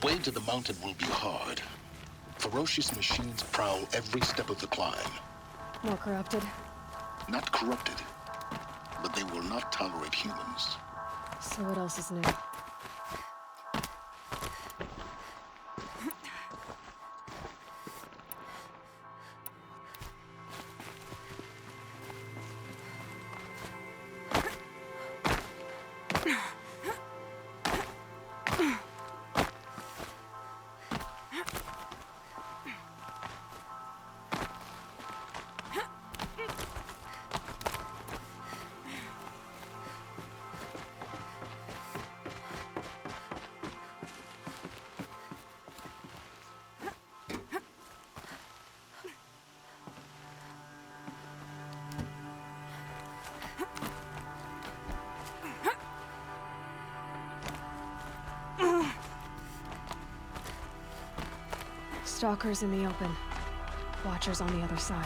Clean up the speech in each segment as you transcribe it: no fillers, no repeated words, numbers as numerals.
way to the mountain will be hard. Ferocious machines prowl every step of the climb. More corrupted? Not corrupted, but they will not tolerate humans. So what else is new? Stalkers in the open. Watchers on the other side.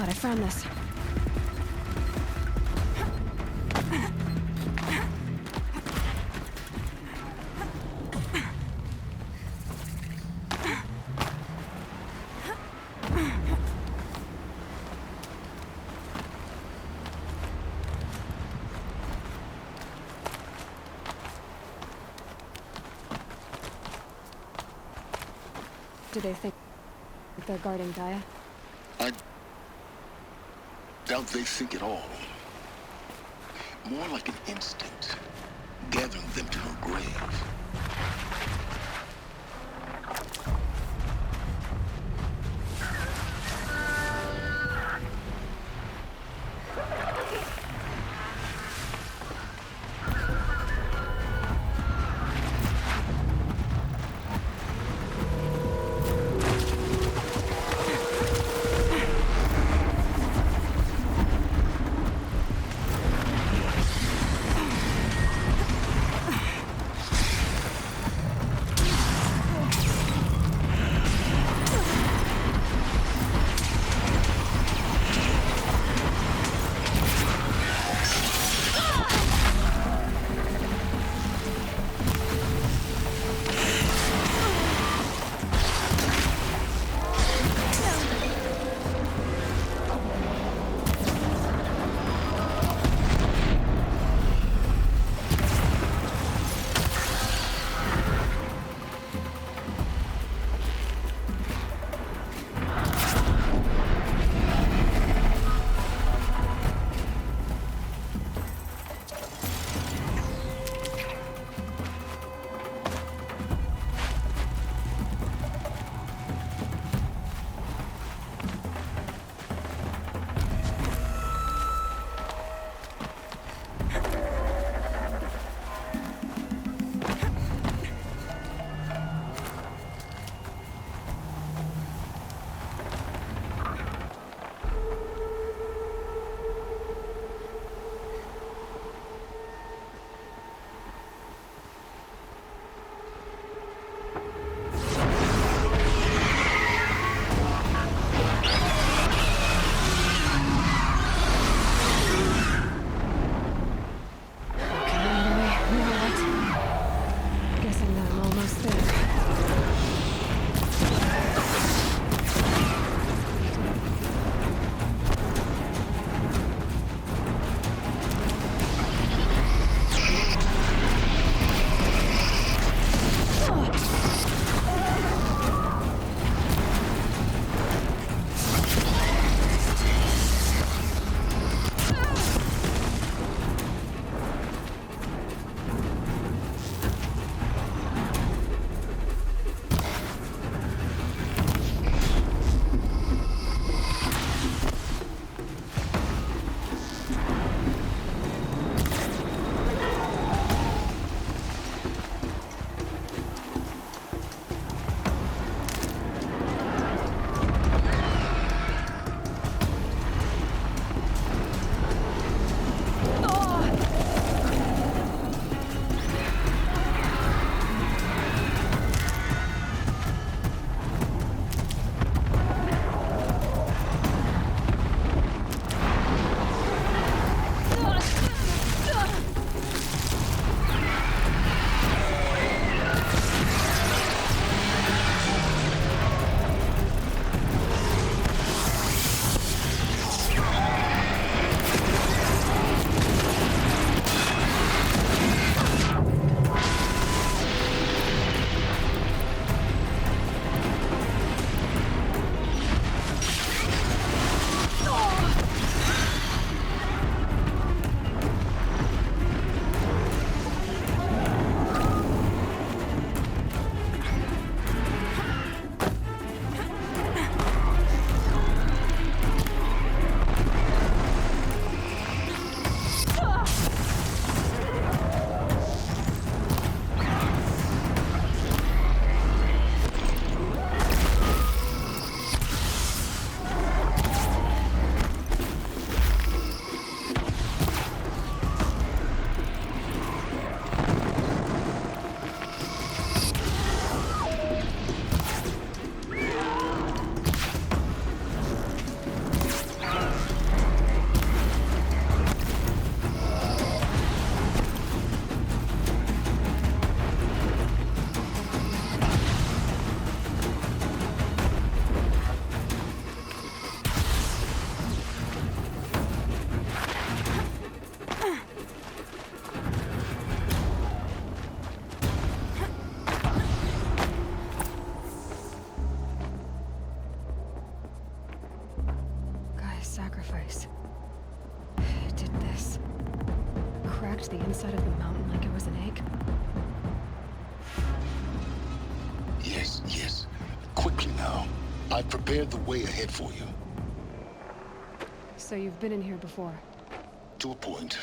I found this. Do they think they're guarding Gaia? I doubt they think at all. More like an instinct, gathering them to her grave. sacrifice. It did this. Cracked the inside of the mountain like it was an egg. Yes, yes. Quickly now. I've prepared the way ahead for you. So you've been in here before? To a point.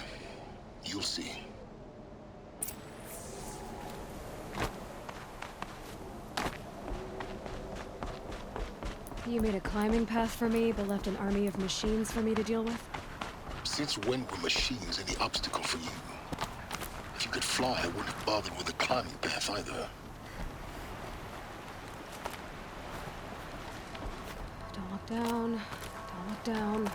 You'll see. You made a climbing path for me, but left an army of machines for me to deal with? Since when were machines any obstacle for you? If you could fly, I wouldn't have bothered with the climbing path either. Don't look down. Don't look down.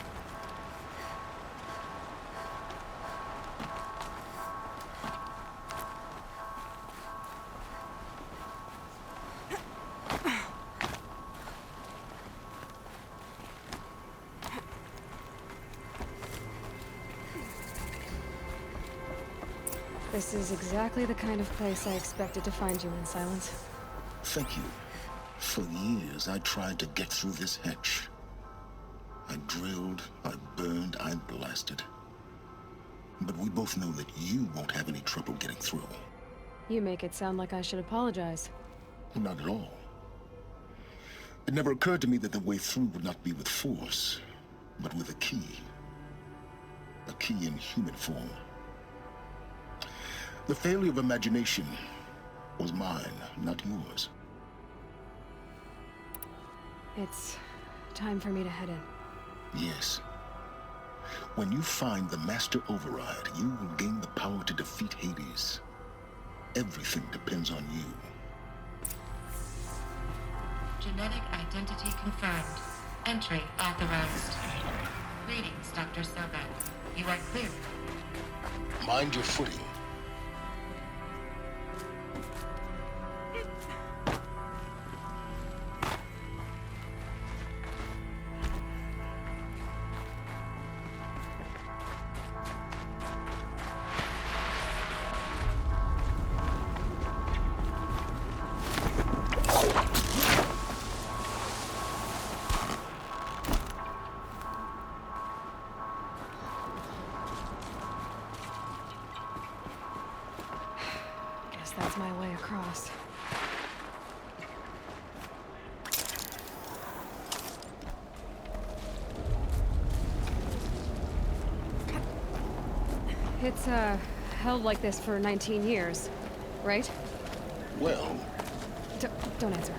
This is exactly the kind of place I expected to find you in, Silence. Thank you. For years, I tried to get through this hatch. I drilled, I burned, I blasted. But we both know that you won't have any trouble getting through. You make it sound like I should apologize. Not at all. It never occurred to me that the way through would not be with force, but with a key. A key in human form. The failure of imagination was mine, not yours. It's time for me to head in. Yes. When you find the Master Override, you will gain the power to defeat Hades. Everything depends on you. Genetic identity confirmed. Entry authorized. Greetings, Dr. Sobek. You are clear. Mind your footing. That's my way across. It's, held like this for 19 years, right? Well, Don't answer.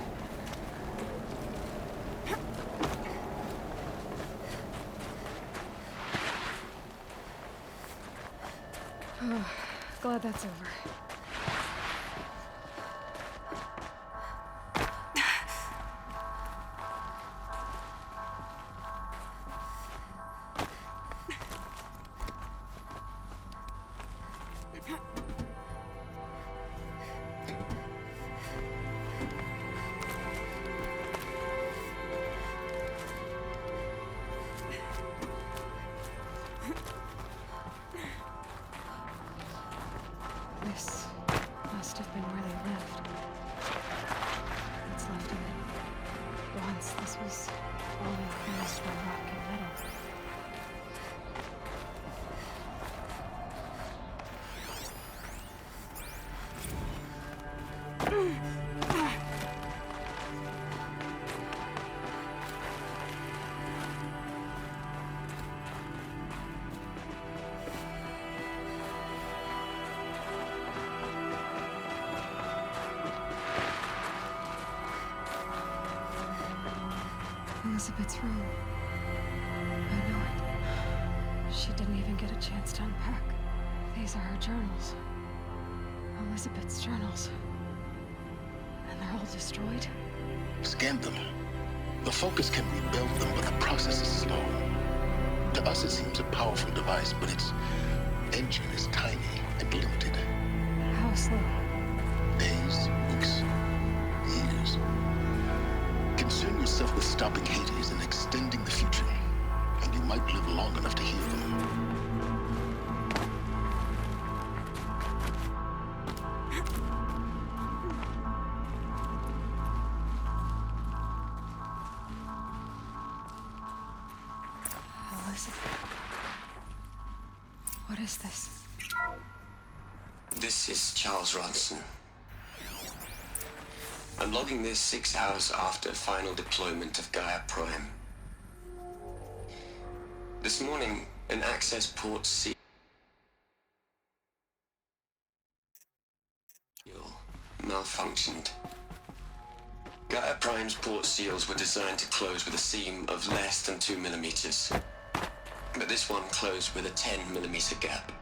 Glad that's over. This must have been where they lived. What's left of it. Once this was all enclosed by rock and metal. Elizabeth's room. I know it. She didn't even get a chance to unpack. These are her journals. Elizabeth's journals. And they're all destroyed? scan them. The Focus can rebuild them, but the process is slow. To us, it seems a powerful device, but its engine is tiny and limited. How slow? Days, weeks, years. Concern yourself with stopping Hades and extending the future, and you might live long enough to hear them. Elizabeth. What is this? This is Charles Ronson. I'm logging this 6 hours after final deployment of Gaia Prime. This morning, an access port seal malfunctioned. Gaia Prime's port seals were designed to close with a seam of less than 2 millimeters. But this one closed with a 10 millimeter gap.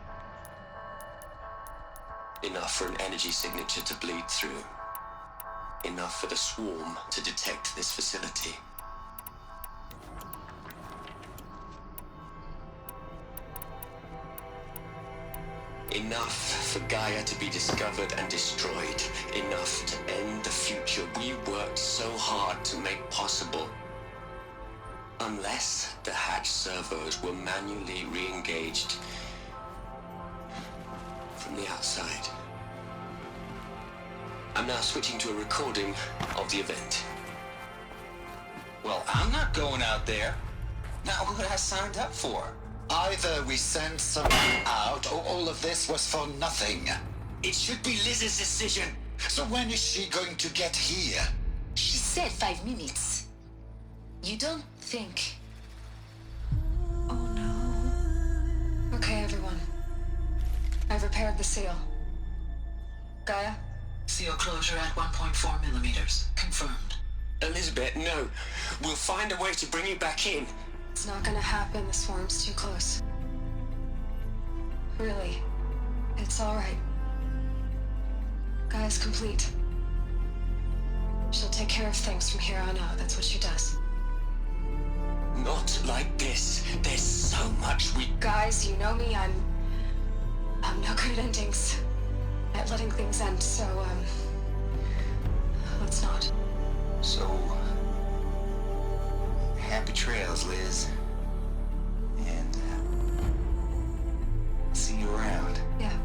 Enough for an energy signature to bleed through. Enough for the swarm to detect this facility. Enough for Gaia to be discovered and destroyed. Enough to end the future we worked so hard to make possible. Unless the hatch servos were manually re-engaged from the outside. I'm now switching to a recording of the event. Well, I'm not going out there. Not what I signed up for. Either we sent someone out, or all of this was for nothing. It should be Liz's decision. So when is she going to get here? She said 5 minutes. You don't think... Oh no. Okay, everyone. I've repaired the seal. Gaia? Seal closure at 1.4 millimeters. Confirmed. Elizabeth, no. We'll find a way to bring you back in. It's not gonna happen. The swarm's too close. Really. It's alright. Gaia's complete. She'll take care of things from here on out. That's what she does. Not like this. There's so much we... Guys, you know me. I'm no good at endings. At letting things end, so, let's not. So, happy trails, Liz. And, see you around. Yeah.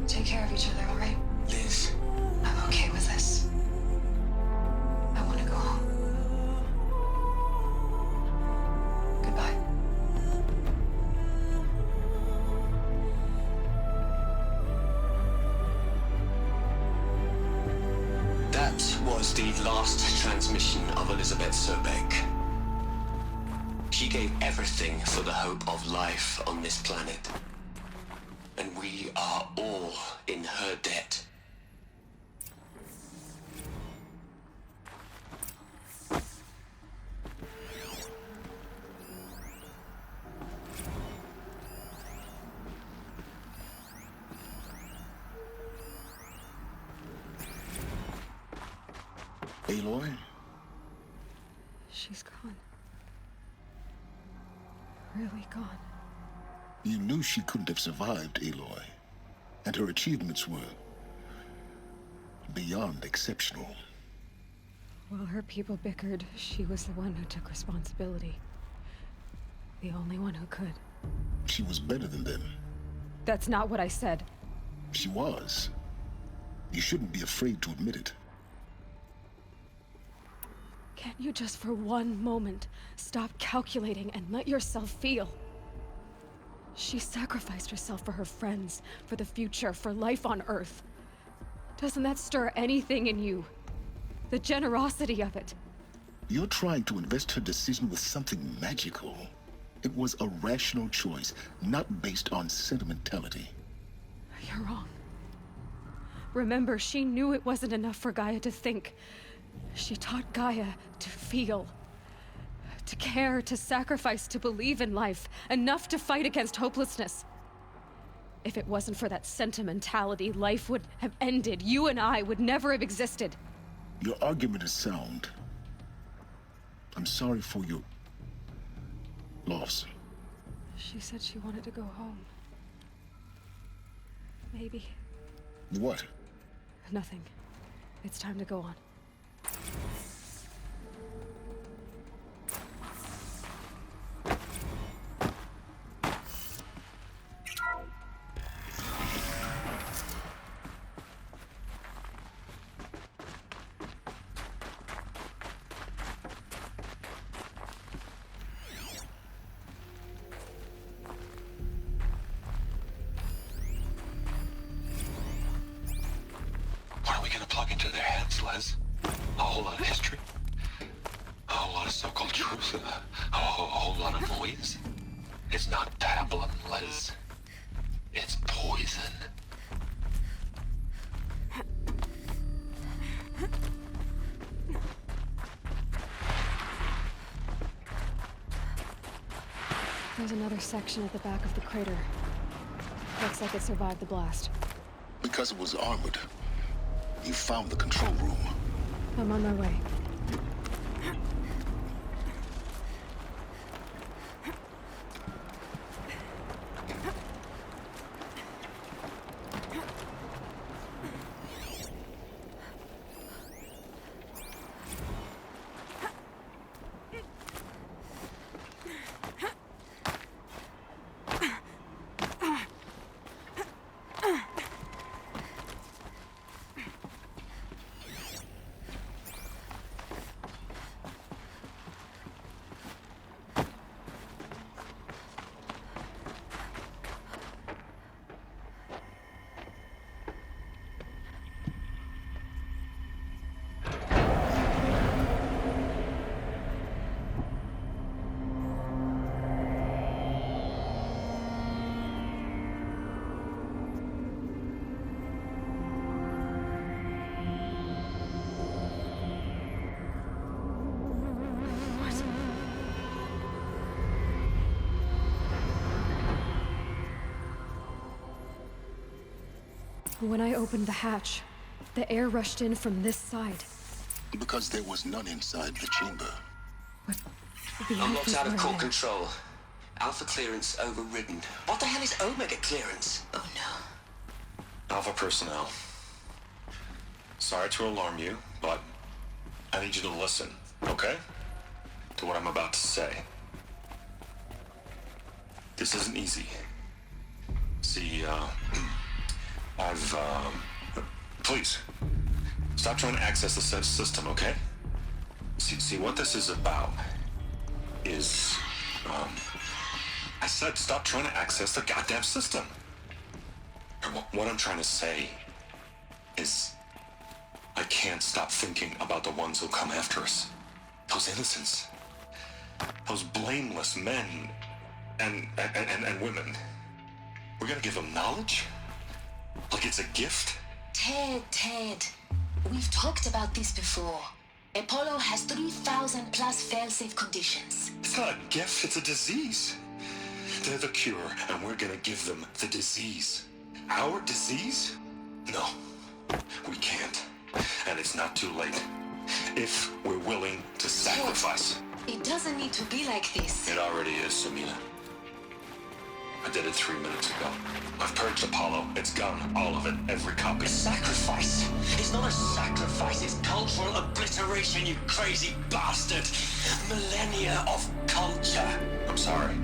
Take care of each other, alright? Liz. I'm okay with this. I want to go home. Goodbye. That was the last transmission of Elizabeth Sobeck. She gave everything for the hope of life on this planet. And we are all in her debt. Aloy? She's gone. Really gone. You knew she couldn't have survived, Aloy. And her achievements were beyond exceptional. While her people bickered, she was the one who took responsibility. The only one who could. She was better than them. That's not what I said. She was. You shouldn't be afraid to admit it. Can't you just for one moment stop calculating and let yourself feel? She sacrificed herself for her friends, for the future, for life on Earth. Doesn't that stir anything in you? The generosity of it. You're trying to invest her decision with something magical. It was a rational choice, not based on sentimentality. You're wrong. Remember, she knew it wasn't enough for Gaia to think. She taught Gaia to feel. To care, to sacrifice, to believe in life. Enough to fight against hopelessness. If it wasn't for that sentimentality, life would have ended. You and I would never have existed. Your argument is sound. I'm sorry for your loss. She said she wanted to go home. Maybe. What? Nothing. It's time to go on. to their heads, Les. A whole lot of history. A whole lot of so-called truth. A whole lot of noise. It's not tablet, Les. It's poison. There's another section at the back of the crater. Looks like it survived the blast. Because it was armored, you found the control room. I'm on my way. When I opened the hatch, the air rushed in from this side. Because there was none inside the chamber. The Unlocked out of Alphas core were in control. Alpha clearance overridden. What the hell is Omega clearance? Oh no. Alpha personnel. Sorry to alarm you, but I need you to listen, okay? To what I'm about to say. This isn't easy. See, please, stop trying to access the system, okay? See, what this is about is, I said stop trying to access the goddamn system. What I'm trying to say is, I can't stop thinking about the ones who'll come after us. Those innocents. Those blameless men and women. We're gonna give them knowledge? Like it's a gift? Ted. We've talked about this before. Apollo has 3,000 plus fail-safe conditions. It's not a gift, it's a disease. They're the cure, and we're gonna give them the disease. Our disease? No, we can't. And it's not too late. If we're willing to sacrifice. It doesn't need to be like this. It already is, Samina. I did it 3 minutes ago. I've purged Apollo. It's gone. All of it. Every copy. A sacrifice? It's not a sacrifice, it's cultural obliteration, you crazy bastard! Millennia of culture! I'm sorry.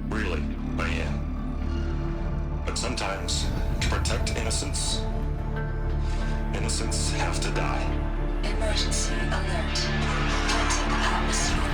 Really, I am. But sometimes, to protect innocence, innocents have to die. Emergency alert. Detecting atmosphere.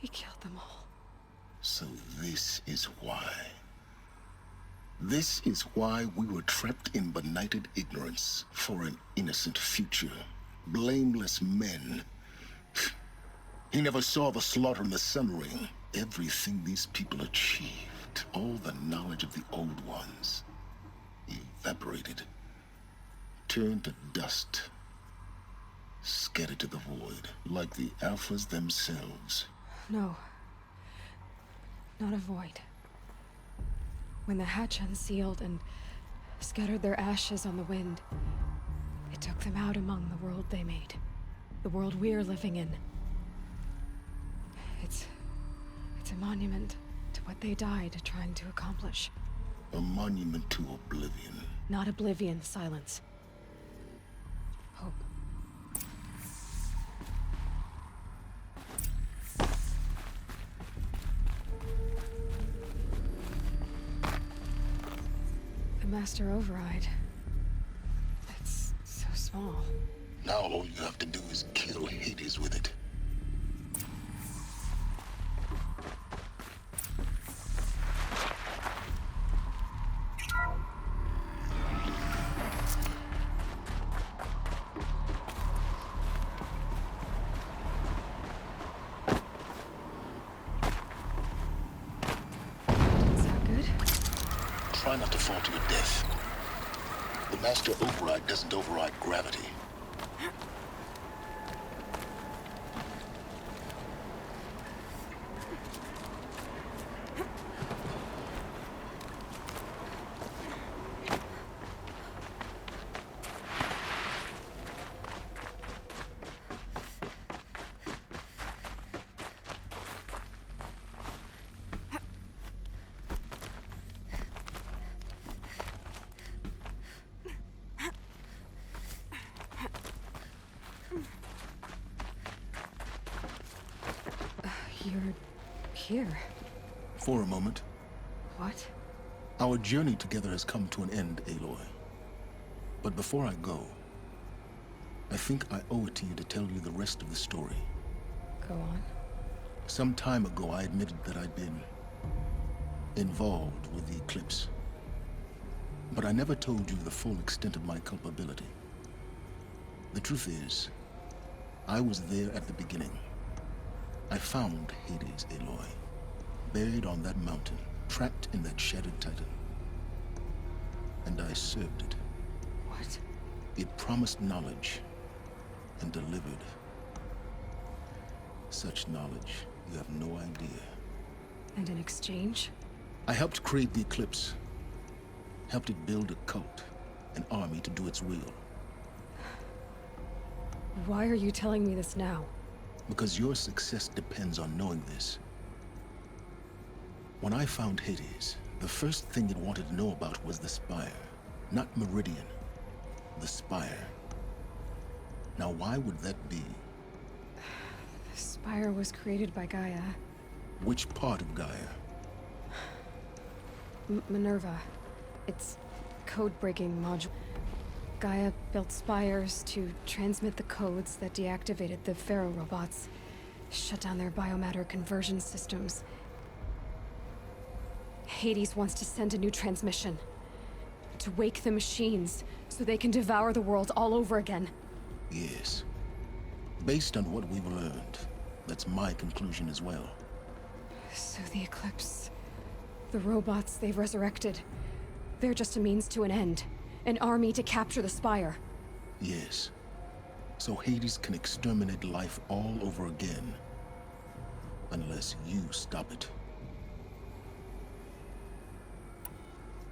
He killed them all. So this is why. This is why we were trapped in benighted ignorance for an innocent future. Blameless men. He never saw the slaughter in the Sun Ring. Everything these people achieved, all the knowledge of the old ones, evaporated, turned to dust, scattered to the void, like the Alphas themselves. No. Not a void. When the hatch unsealed and scattered their ashes on the wind, it took them out among the world they made. The world we're living in. It's a monument to what they died trying to accomplish. A monument to oblivion. Not oblivion, silence. Hope. Master Override. It's so small. Now all you have to do is kill Hades with it. Is that good? Try not to fall to your death. The Master Override doesn't override gravity. You're here. For a moment, What? our journey together has come to an end, Aloy. But before I go, I think I owe it to you to tell you the rest of the story. Go on. Some time ago, I admitted that I'd been involved with the Eclipse. But I never told you the full extent of my culpability. The truth is, I was there at the beginning. I found Hades, Aloy, buried on that mountain, trapped in that shattered titan. And I served it. What? It promised knowledge and delivered. Such knowledge, you have no idea. And in exchange? I helped create the Eclipse. Helped it build a cult, an army to do its will. Why are you telling me this now? Because your success depends on knowing this. When I found Hades, the first thing it wanted to know about was the Spire. Not Meridian. The Spire. Now why would that be? The Spire was created by Gaia. Which part of Gaia? Minerva. It's code-breaking module. Gaia built spires to transmit the codes that deactivated the Pharaoh robots, shut down their biomatter conversion systems. Hades wants to send a new transmission. To wake the machines, so they can devour the world all over again. Yes. Based on what we've learned, that's my conclusion as well. So the Eclipse... the robots they've resurrected... they're just a means to an end. An army to capture the Spire. Yes. So Hades can exterminate life all over again. Unless you stop it.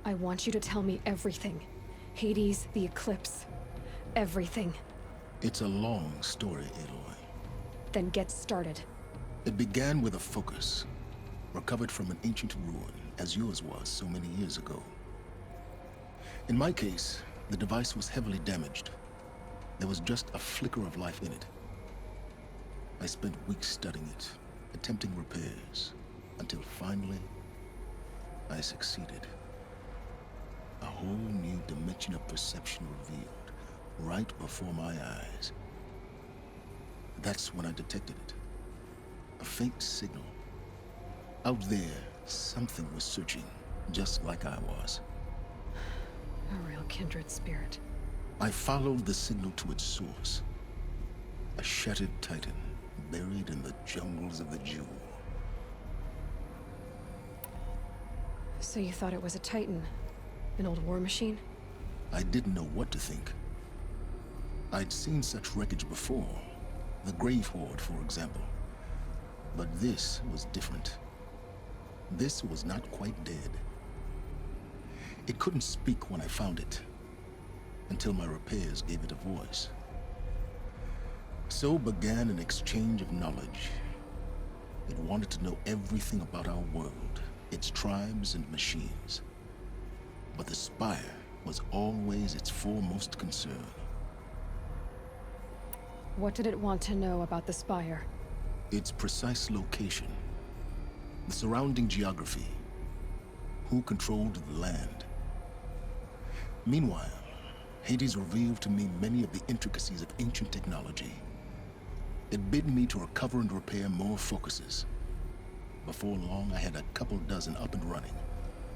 I want you to tell me everything. Hades, the Eclipse. Everything. It's a long story, Aloy. Then get started. It began with a focus, recovered from an ancient ruin, as yours was so many years ago. In my case, the device was heavily damaged. There was just a flicker of life in it. I spent weeks studying it, attempting repairs, until finally, I succeeded. A whole new dimension of perception revealed, right before my eyes. That's when I detected it. A faint signal. Out there, something was searching, just like I was. A real kindred spirit. I followed the signal to its source. A shattered titan, buried in the jungles of the Jewel. So you thought it was a Titan? An old war machine? I didn't know what to think. I'd seen such wreckage before. The Grave Horde, for example. But this was different. This was not quite dead. It couldn't speak when I found it, until my repairs gave it a voice. So began an exchange of knowledge. It wanted to know everything about our world, its tribes and machines. But the Spire was always its foremost concern. What did it want to know about the Spire? Its precise location, the surrounding geography, who controlled the land. Meanwhile, Hades revealed to me many of the intricacies of ancient technology. It bid me to recover and repair more focuses. Before long, I had a couple dozen up and running.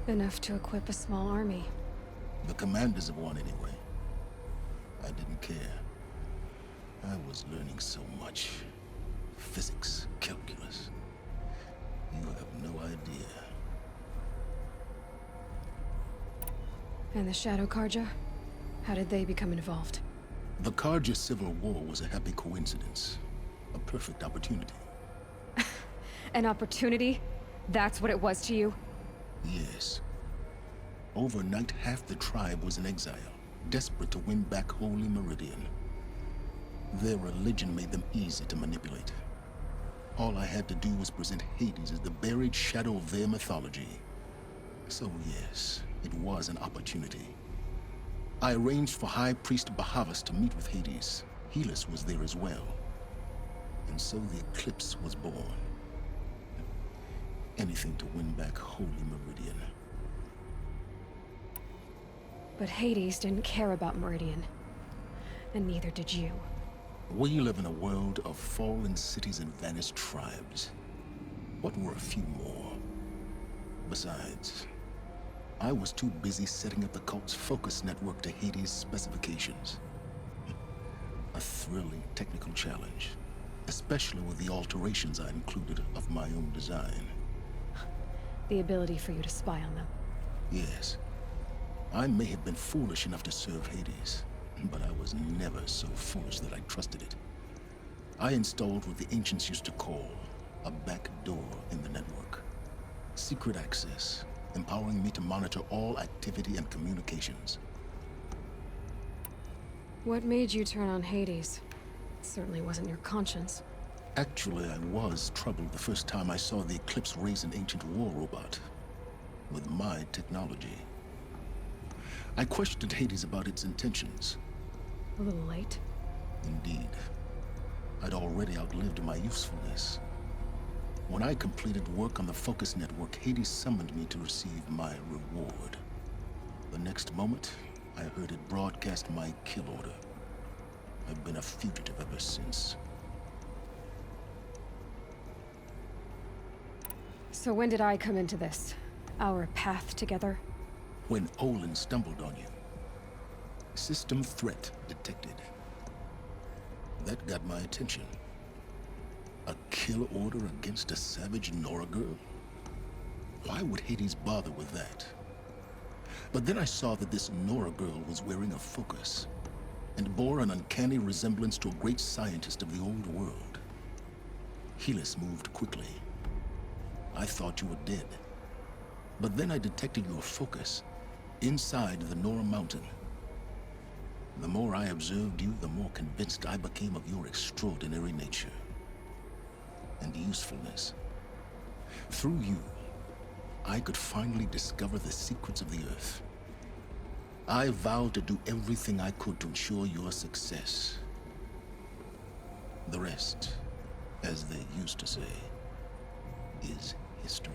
Enough to equip a small army. The commanders of one, anyway. I didn't care. I was learning so much. Physics, calculus. You have no idea. And the Shadow Carja? How did they become involved? The Carja Civil War was a happy coincidence. A perfect opportunity. An opportunity? That's what it was to you? Yes. Overnight, half the tribe was in exile, desperate to win back Holy Meridian. Their religion made them easy to manipulate. All I had to do was present Hades as the buried shadow of their mythology. So yes, it was an opportunity. I arranged for High Priest Bahavas to meet with Hades. Helis was there as well. And so the Eclipse was born. Anything to win back Holy Meridian. But Hades didn't care about Meridian. And neither did you. We live in a world of fallen cities and vanished tribes. What were a few more? Besides, I was too busy setting up the cult's focus network to Hades' specifications. A thrilling technical challenge, especially with the alterations I included of my own design. The ability for you to spy on them. Yes. I may have been foolish enough to serve Hades, but I was never so foolish that I trusted it. I installed what the ancients used to call a back door in the network. Secret access, empowering me to monitor all activity and communications. What made you turn on Hades? It certainly wasn't your conscience. Actually, I was troubled the first time I saw the Eclipse raise an ancient war robot. With my technology. I questioned Hades about its intentions. A little late. Indeed. I'd already outlived my usefulness. When I completed work on the Focus Network, Hades summoned me to receive my reward. The next moment, I heard it broadcast my kill order. I've been a fugitive ever since. So when did I come into this? Our path together? When Olin stumbled on you. System threat detected. That got my attention. A kill order against a savage Nora girl? Why would Hades bother with that? But then I saw that this Nora girl was wearing a focus, and bore an uncanny resemblance to a great scientist of the old world. Helis moved quickly. I thought you were dead. But then I detected your focus inside the Nora Mountain. The more I observed you, the more convinced I became of your extraordinary nature and usefulness. Through you, I could finally discover the secrets of the Earth. I vowed to do everything I could to ensure your success. The rest, as they used to say, is history.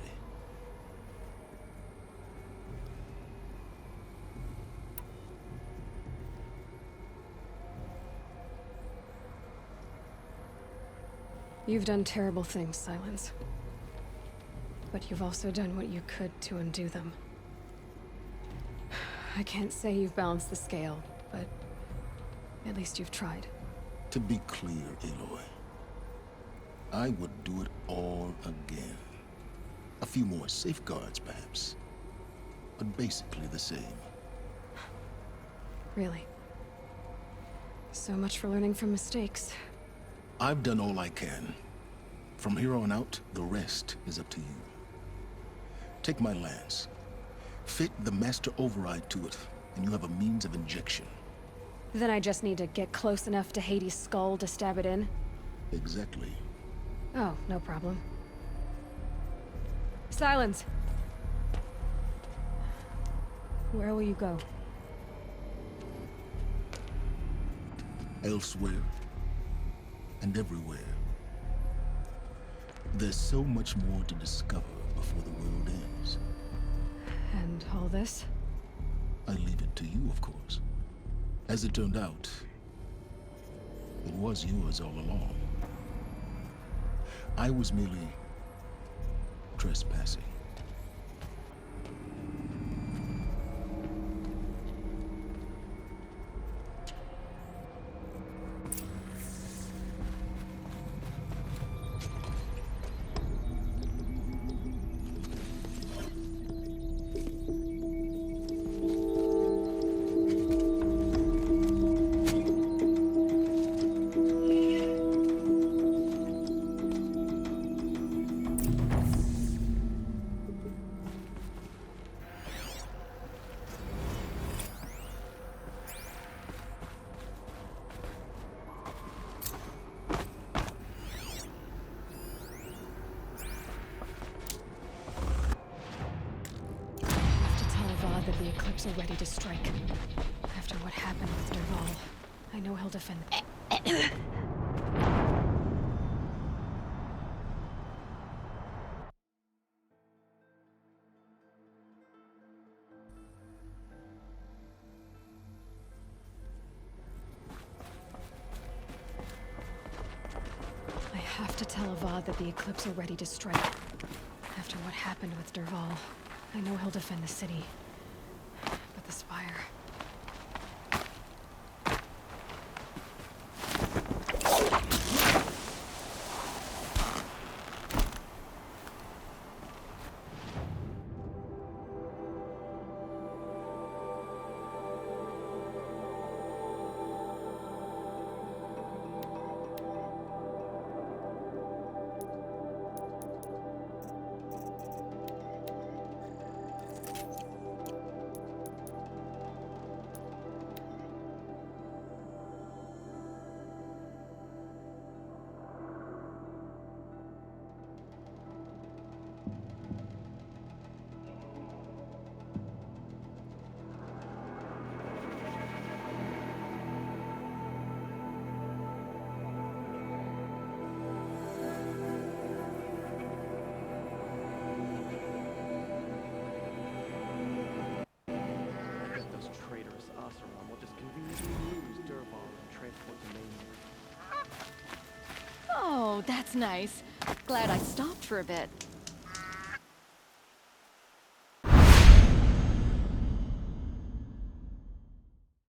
You've done terrible things, Silence. But you've also done what you could to undo them. I can't say you've balanced the scale, but at least you've tried. To be clear, Aloy, I would do it all again. A few more safeguards, perhaps, but basically the same. Really. So much for learning from mistakes. I've done all I can. From here on out, the rest is up to you. Take my lance. Fit the Master Override to it, and you have a means of injection. Then I just need to get close enough to Hades' skull to stab it in? Exactly. Oh, no problem. Silence! Where will you go? Elsewhere. And everywhere. There's so much more to discover before the world ends. And all this? I leave it to you, of course. As it turned out, it was yours all along. I was merely trespassing. That the Eclipse are ready to strike. After what happened with Dervahl, I know he'll defend. I have to tell Avad that the Eclipse are ready to strike. After what happened with Dervahl, I know he'll defend the city. But the Spire... Oh, that's nice. Glad I stopped for a bit.